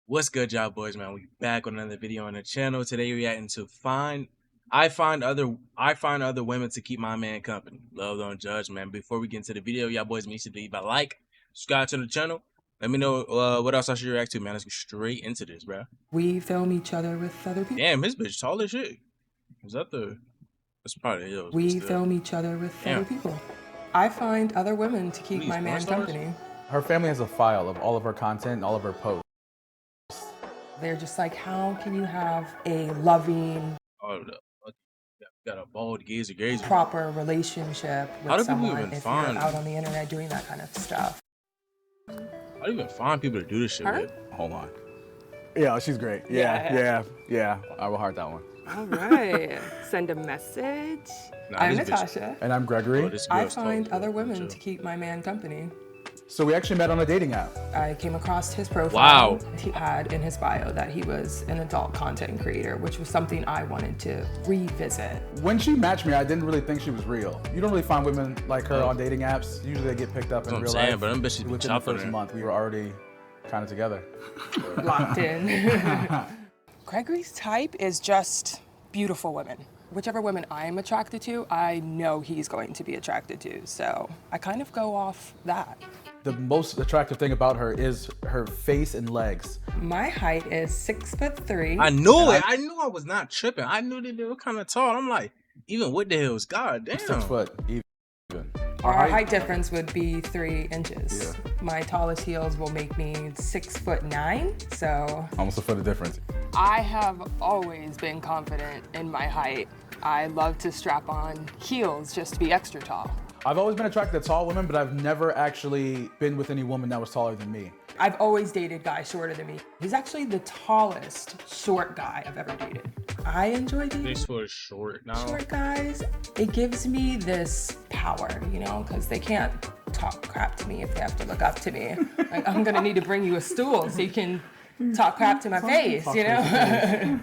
What's good, y'all boys, man? We back on another video on the channel. Today we reacting to I find other women to keep my man company. Love, don't judge, man. Before we get into the video, y'all boys make sure to leave a like, subscribe to the channel. Let me know what else I should react to, man. Let's get straight into this, bro. We film each other with other people. Damn, this bitch tall as shit. Is that the? That's probably the hills. We film each other with other people. I find other women to keep my man company. Her family has a file of all of her content and all of her posts. They're just like, how can you have a loving, got a bald gazer. proper relationship with someone if you're out on the internet doing that kind of stuff? How do you even find people to do this shit with? Hold on. Yeah, she's great. Yeah. I will heart that one. All right. Send a message. I'm Natasha. And I'm Gregory. I find other women to keep my man company. So we actually met on a dating app. I came across his profile. Wow. He had in his bio that he was an adult content creator, which was something I wanted to revisit. When she matched me, I didn't really think she was real. You don't really find women like her on dating apps. Usually they get picked up in real life. But I'm bitches be within the first month, we were already kind of together. Locked in. Gregory's type is just beautiful women. Whichever women I'm attracted to, I know he's going to be attracted to. So I kind of go off that. The most attractive thing about her is her face and legs. My height is 6'3". I knew it. I knew I was not tripping. I knew that they were kind of tall. I'm like, even with the hills, god damn. 6 foot even. Our height difference would be 3 inches. Yeah. My tallest heels will make me 6'9", so. Almost a foot of difference. I have always been confident in my height. I love to strap on heels just to be extra tall. I've always been attracted to tall women, but I've never actually been with any woman that was taller than me. I've always dated guys shorter than me. He's actually the tallest short guy I've ever dated. I enjoy dating this was short now. Short guys. It gives me this power, you know, because they can't talk crap to me if they have to look up to me. Like, I'm gonna need to bring you a stool so you can talk crap to my face, you know?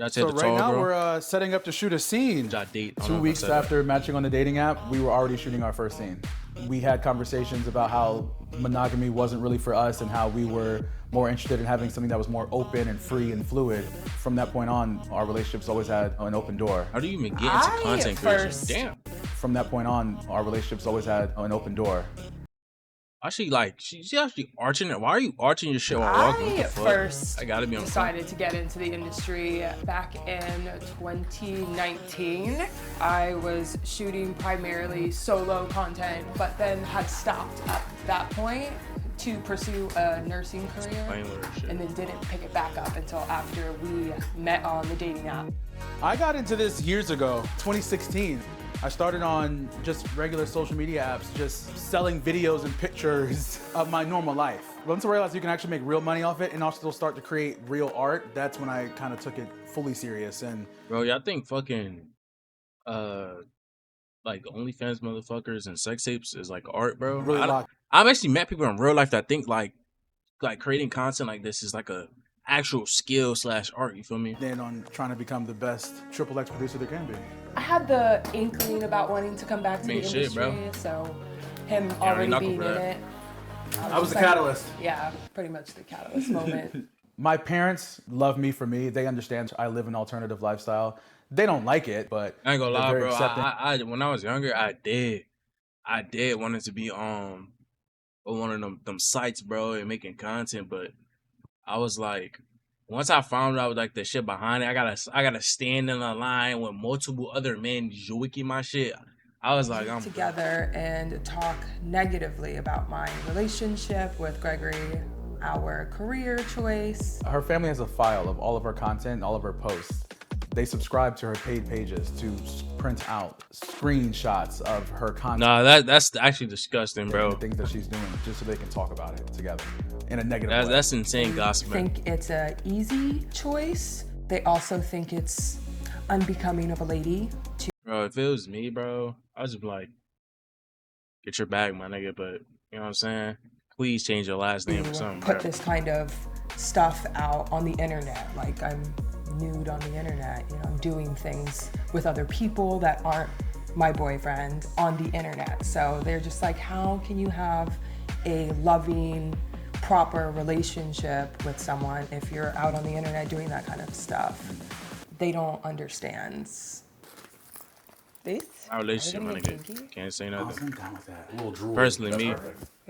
So right now we're setting up to shoot a scene. 2 weeks after matching on the dating app, we were already shooting our first scene. We had conversations about how monogamy wasn't really for us and how we were more interested in having something that was more open and free and fluid. From that point on, our relationships always had an open door. How do you even get into content creation? Damn. From that point on, our relationships always had an open door. Actually, like, she's actually arching it. Why are you arching your shit while walking? I first I gotta be on decided to get into the industry back in 2019. I was shooting primarily solo content, but then had stopped at that point to pursue a nursing career and then didn't pick it back up until after we met on the dating app. I got into this years ago, 2016. I started on just regular social media apps, just selling videos and pictures of my normal life. Once I realized you can actually make real money off it and also start to create real art, that's when I kind of took it fully serious. And bro, y'all think fucking like OnlyFans motherfuckers and sex tapes is like art, bro? Really I've actually met people in real life that think like creating content like this is like a actual skill / art, you feel me? Then on trying to become the best XXX producer there can be. I had the inkling about wanting to come back to the industry, bro. So him already being in it. I was the catalyst. Yeah, pretty much the catalyst moment. My parents love me for me. They understand I live an alternative lifestyle. They don't like it, but I ain't gonna lie, bro. I When I was younger, I did wanted to be on one of them sites, bro, and making content, but I was like, once I found out like the shit behind it, I gotta stand in a line with multiple other men joiking my shit. I was like, I'm together and talk negatively about my relationship with Gregory, our career choice. Her family has a file of all of her content and all of her posts. They subscribe to her paid pages to print out screenshots of her content. Nah, that's actually disgusting, bro. The things that she's doing just so they can talk about it together in a negative way. That's insane gossip. I think it's an easy choice. They also think it's unbecoming of a lady. Bro, if it was me, bro, I'd just be like, get your bag, my nigga. But you know what I'm saying? Please change your last name or something. Put this kind of stuff out on the internet. Like, I'm nude on the internet, you know, I'm doing things with other people that aren't my boyfriend on the internet. So they're just like, how can you have a loving, proper relationship with someone if you're out on the internet doing that kind of stuff. They don't understand. This? Our relationship, my nigga. Can't say nothing. I'm down with that. A little drool. Personally, me,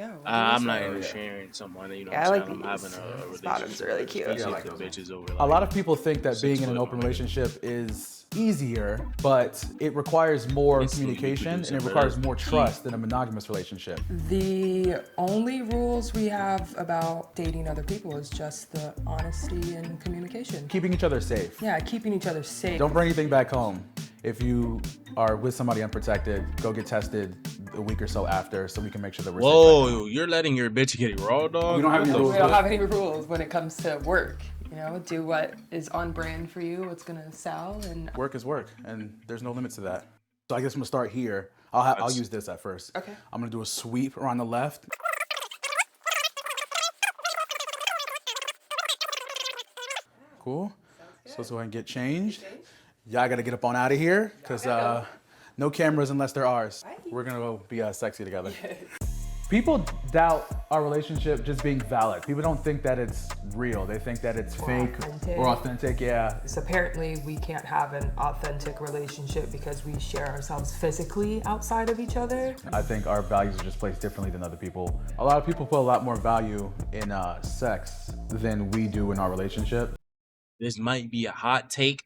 Yeah, I'm not even sharing someone. You know, Yeah, I like I'm having these. a relationship. Bottoms are really cute. Yeah, like the bitches over. A lot of people think that being in an open relationship is easier, but it requires more communication and it requires more trust than a monogamous relationship. The only rules we have about dating other people is just the honesty and communication. Keeping each other safe. Yeah, keeping each other safe. Don't bring anything back home. If you are with somebody unprotected, go get tested a week or so after so we can make sure that we're safe. Whoa, you're letting your bitch get it raw, dog? We don't have any rules. We don't have any rules when it comes to work. You know, do what is on brand for you, what's gonna sell, and Work is work, and there's no limits to that. So I guess I'm gonna start here. I'll use this at first. Okay. I'm gonna do a sweep around the left. Cool. So let's go ahead and get changed. Y'all gotta get up on out of here, because no cameras unless they're ours. We're gonna go be sexy together. People doubt our relationship just being valid. People don't think that it's real. They think that it's fake or authentic, yeah. so apparently we can't have an authentic relationship because we share ourselves physically outside of each other. I think our values are just placed differently than other people. A lot of people put a lot more value in sex than we do in our relationship. This might be a hot take.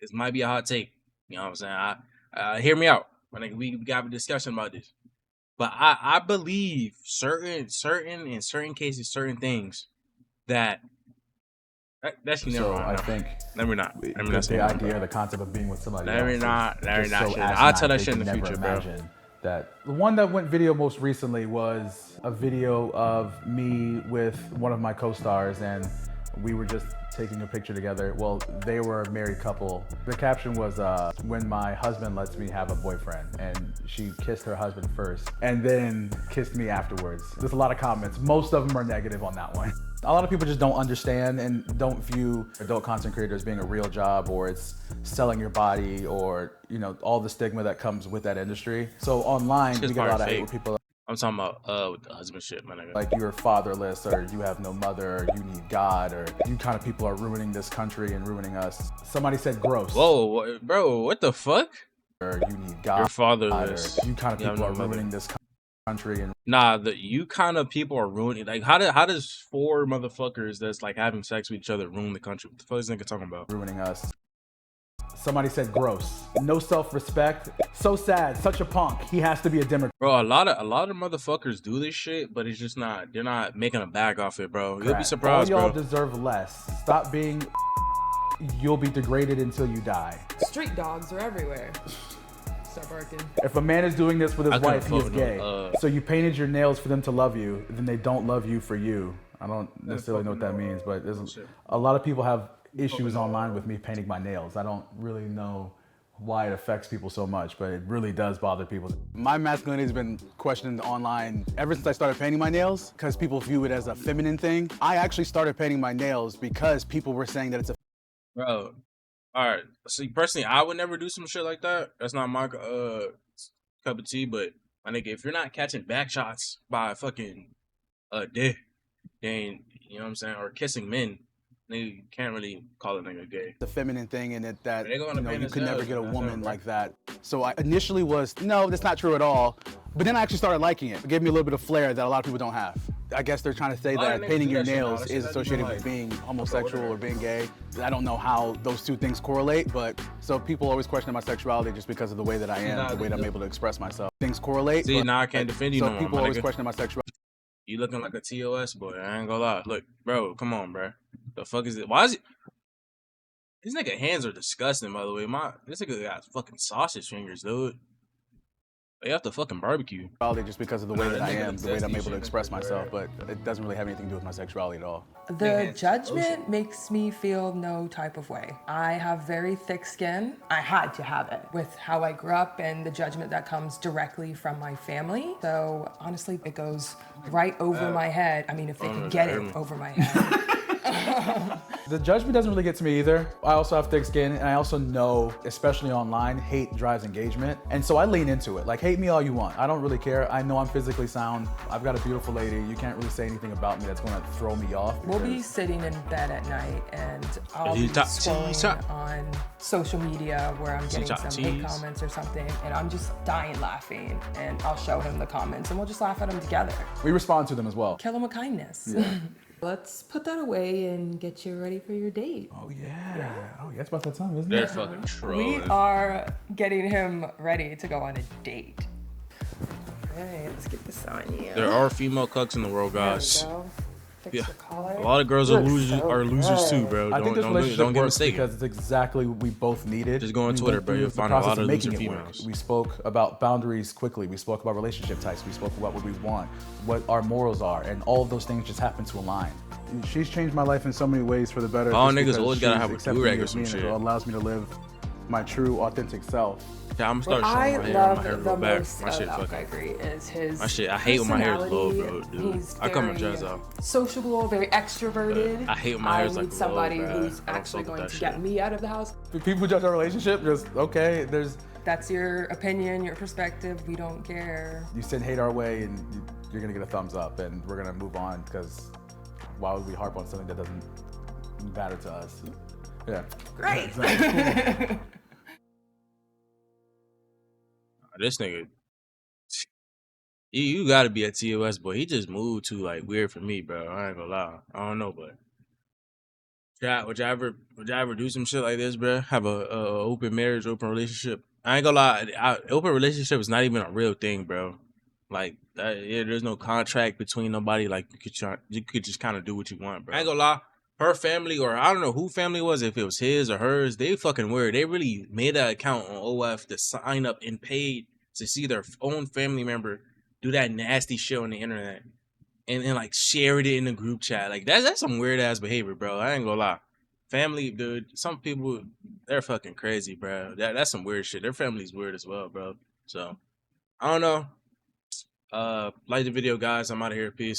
You know what I'm saying? Hear me out. We got a discussion about this. But I believe certain cases, certain things that's never So mind. I think the idea, the concept of being with somebody else. I'll tell that shit in the future, bro. That the one that went video most recently was a video of me with one of my co-stars, and we were just taking a picture together. Well, they were a married couple. The caption was, when my husband lets me have a boyfriend, and she kissed her husband first and then kissed me afterwards. There's a lot of comments. Most of them are negative on that one. A lot of people just don't understand and don't view adult content creators being a real job, or it's selling your body, or, you know, all the stigma that comes with that industry. So online, we get a lot of hate where people I'm talking about with the husband shit, my nigga. Like, you're fatherless, or you have no mother, or you need God, or you kind of people are ruining this country and ruining us. Somebody said gross. Whoa, bro, what the fuck? Or you need God. You're fatherless. Or you kind of people are ruining this country and you kind of people are ruining. Like, how does four motherfuckers that's like having sex with each other ruin the country? What the fuck is this nigga talking about? Ruining us. Somebody said gross. No self-respect. So sad. Such a punk. He has to be a Democrat. Bro, a lot of motherfuckers do this shit, but it's just not. They're not making a bag off it, bro. You'll be surprised, all y'all bro. deserve less. Stop being. You'll be degraded until you die. Street dogs are everywhere. Start barking. If a man is doing this with his wife, he is gay. So you painted your nails for them to love you, then they don't love you for you. I don't necessarily know what that means, but there's a lot of people have issues online with me painting my nails. I don't really know why it affects people so much, but it really does bother people. My masculinity has been questioned online ever since I started painting my nails, because people view it as a feminine thing. I actually started painting my nails because people were saying that it's a... Bro, all right. See, personally, I would never do some shit like that. That's not my cup of tea, but my nigga, if you're not catching back shots by fucking dick, then, you know what I'm saying, or kissing men, you can't really call a nigga gay. The feminine thing, and that you could hell, never get a woman like that. So I initially was, no, that's not true at all. But then I actually started liking it. It gave me a little bit of flair that a lot of people don't have. I guess they're trying to say that painting your nails is associated with being homosexual or being gay. I don't know how those two things correlate, but so people always question my sexuality just because of the way that I am, the way that I'm able to express myself. Things correlate. See, now I can't defend you no more. So people always question my sexuality. You looking like a TOS boy, I ain't gonna lie. Look, bro, come on, bro. The fuck is it? Why is it? These nigga hands are disgusting, by the way. This nigga got fucking sausage fingers, dude. They have to fucking barbecue. Probably just because of the way that I am, the way that I'm able to express myself, but it doesn't really have anything to do with my sexuality at all. The judgment makes me feel no type of way. I have very thick skin. I had to have it with how I grew up and the judgment that comes directly from my family. So honestly, it goes right over my head. I mean, if they could get it over my head. The judgment doesn't really get to me either. I also have thick skin, and I also know, especially online, hate drives engagement. And so I lean into it. Like, hate me all you want. I don't really care. I know I'm physically sound. I've got a beautiful lady. You can't really say anything about me that's gonna throw me off. We'll be sitting in bed at night, and I'll be scrolling on social media where I'm getting some hate comments or something, and I'm just dying laughing, and I'll show him the comments, and we'll just laugh at them together. We respond to them as well. Kill them with kindness. Yeah. Let's put that away and get you ready for your date. Oh yeah. Oh yeah, it's about that time, isn't They're it? fucking trolling. We are getting him ready to go on a date. All right, let's get this on you. There are female cucks in the world, guys. There we go. Fix Yeah. the collar. A lot of girls are losers too, bro. I think this Don't relationship get works mistaken. because it's exactly what we both needed. Just go on We Twitter, went bro. through You'll the find a lot process of making loser it work. females. We spoke about boundaries quickly. We spoke about relationship types. We spoke about what we want, what our morals are, and all of those things just happen to align. She's changed my life in so many ways for the better. All just niggas because always gotta she's have a accepting do-rag me or as some me and shit. it allows me to live my true, authentic self. Yeah, I'm gonna start I showing my hair. My love hair the grow back. most My shit about fucking. Gregory is his My shit. I hate when my hair is low, bro. personality. Dude, He's I cut my very dreads off. sociable, very extroverted. I hate when my hair is, I like, need somebody low, bro. who's I don't actually fuck with going that to shit. get me out of the house. If people judge our relationship, just okay. That's your opinion, your perspective. We don't care. You send hate our way, and you're gonna get a thumbs up, and we're gonna move on because why would we harp on something that doesn't matter to us? Yeah. Great. Exactly. This nigga, you gotta be a TOS boy. He just moved too like weird for me, bro. I ain't gonna lie. I don't know, but would you ever do some shit like this, bro? Have a open marriage, open relationship? I ain't gonna lie. Open relationship is not even a real thing, bro. Like, yeah, there's no contract between nobody. Like, you could just kind of do what you want, bro. I ain't gonna lie. Her family, or I don't know who family it was, if it was his or hers, they fucking weird. They really made an account on OF to sign up and paid to see their own family member do that nasty shit on the internet and like shared it in the group chat. Like, that's some weird ass behavior, bro. I ain't gonna lie. Family, dude, some people, they're fucking crazy, bro. That's some weird shit. Their family's weird as well, bro. So, I don't know. Like the video, guys. I'm out of here. Peace.